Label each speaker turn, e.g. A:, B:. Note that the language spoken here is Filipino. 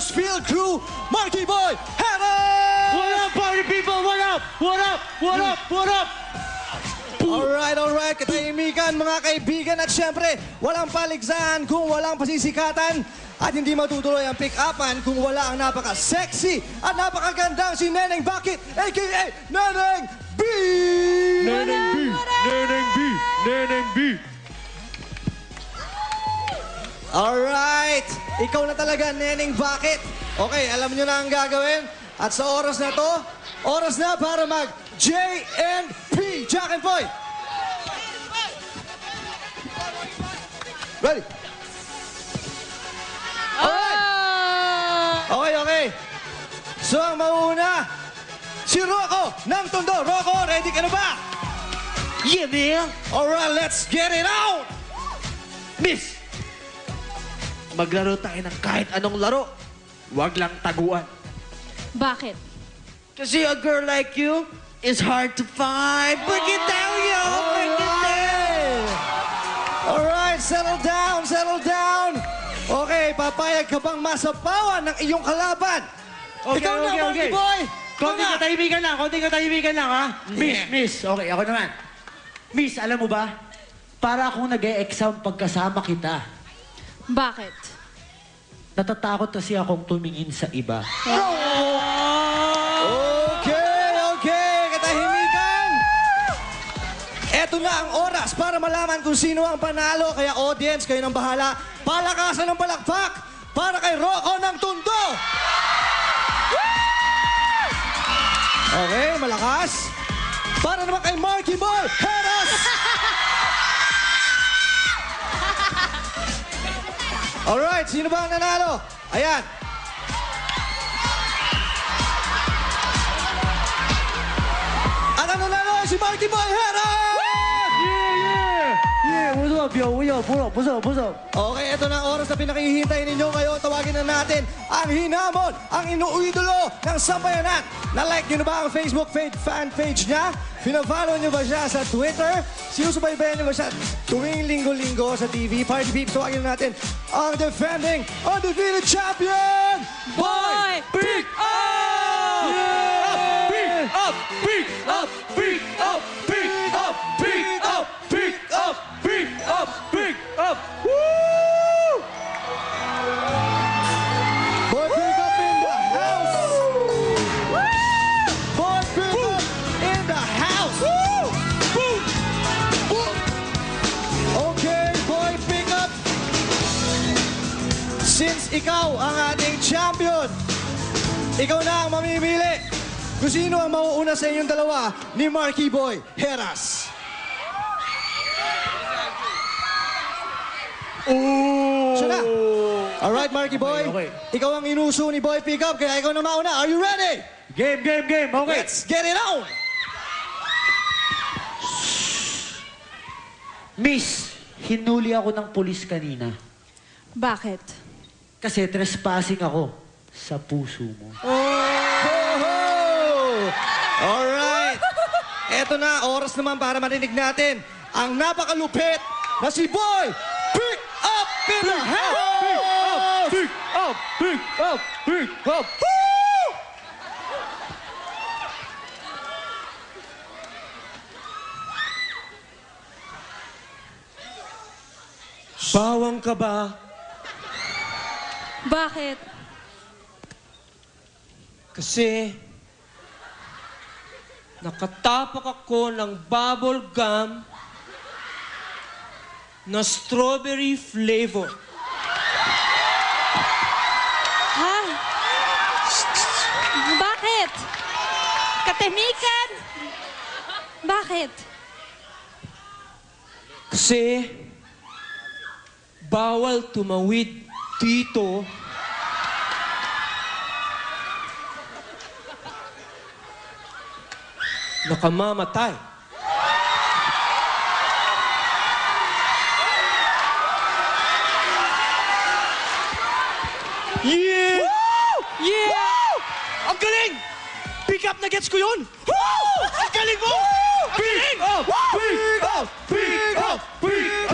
A: Spill Crew, Marky Boy, Hera!
B: What up, party people? What up? What up? What up? What up?
A: Alright, katahimikan mga kaibigan at syempre, walang paligsahan kung walang pasisikatan at hindi matutuloy ang pick-upan kung wala ang napaka-sexy at napakagandang si Neneng Bakit, a.k.a. Neneng B!
B: Neneng B! Neneng B! Neneng B!
A: Alright, ikaw na talaga, Neneng Bakit. Okay, alam nyo na ang gagawin. At sa oras na to, oras na para mag J&P. Jack and Poy. Ready? Alright. Okay. So, ang mauna, si Rocco ng Tondo. Rocco, ready ka na ba?
B: Yeah, man!
A: Alright, let's get it out!
B: Miss! Maglaro tayo ng kahit anong laro. Huwag lang taguan.
C: Bakit?
B: Kasi a girl like you is hard to find. Break it down, yo! Break it down!
A: Alright, settle down. Okay, papayag ka bang masapawan ng iyong kalaban? Ikaw na, Marky Boy!
B: Konting katahimikan lang, ha? Miss. Okay, ako naman. Miss, alam mo ba? Para akong nag-e-exam pagkasama kita.
C: Bakit?
B: Natatakot kasi akong tumingin sa iba.
A: Okay, katahimikan! Eto na ang oras para malaman kung sino ang panalo. Kaya audience, kayo nang bahala. Palakasan ng palakpak para kay Rocco ng Tondo! Okay, malakas. Para naman kay Marky Boy, Heras! Alright, sino ba ang nanalo? Ayan. At ang nanalo ay si Marky Boy, Heras!
B: Yeah, what's up, yo? What's up?
A: Okay, ito na ang oras na pinakihintay ninyo. Ngayon, tawagin na natin ang hinamon, ang inuidolo ng sambayanan. Na-like nyo na ba ang Facebook fan page niya? Pina-follow nyo ba siya sa Twitter? Sinusubaybayan nyo ba siya tuwing linggo-linggo sa TV? Party Peeps, tawagin na natin ang defending undefeated champion, Boy Pick Up!
B: Yeah! Pick up! Pick up! Pick up! Pick up! Pick up! Pick up! Pick up! Pick up! Woo!
A: Boy Pick Up in the house! Boy Pick Up in the house!
B: Boom!
A: Okay, Boy Pick Up! Since ikaw ang ating champion, ikaw na ang mamimili kung sino ang mauuna sa inyong dalawa ni Marky Boy, Heras. Siya na. Alright, Marky Boy.
B: Okay.
A: Ikaw ang inuso ni Boy Pick Up, kaya ikaw na mauna. Are you ready?
B: Game! Okay.
A: Let's get it on!
B: Miss, hinuli ako ng pulis kanina.
C: Bakit?
B: Kasi trespassing ako sa puso mo.
A: Alright. Eto na, oras naman para marinig natin ang napakalupit na si Boy Pick Up in the house!
B: Pick up!
A: Woo! Bawang ka ba?
C: Bakit?
D: Kasi nakatapak ako ng bubble gum na strawberry flavor.
C: Ha? Bakit? Katemikan? Bakit?
D: Kasi bawal tumawid dito nakamamatay.
A: Yeah!
D: Yeah!
A: Woo! Ang galing! Pick up na gets ko yun! Woo! Ang galing mo! Ang galing!
B: Pick up! Pick up! Pick up! Pick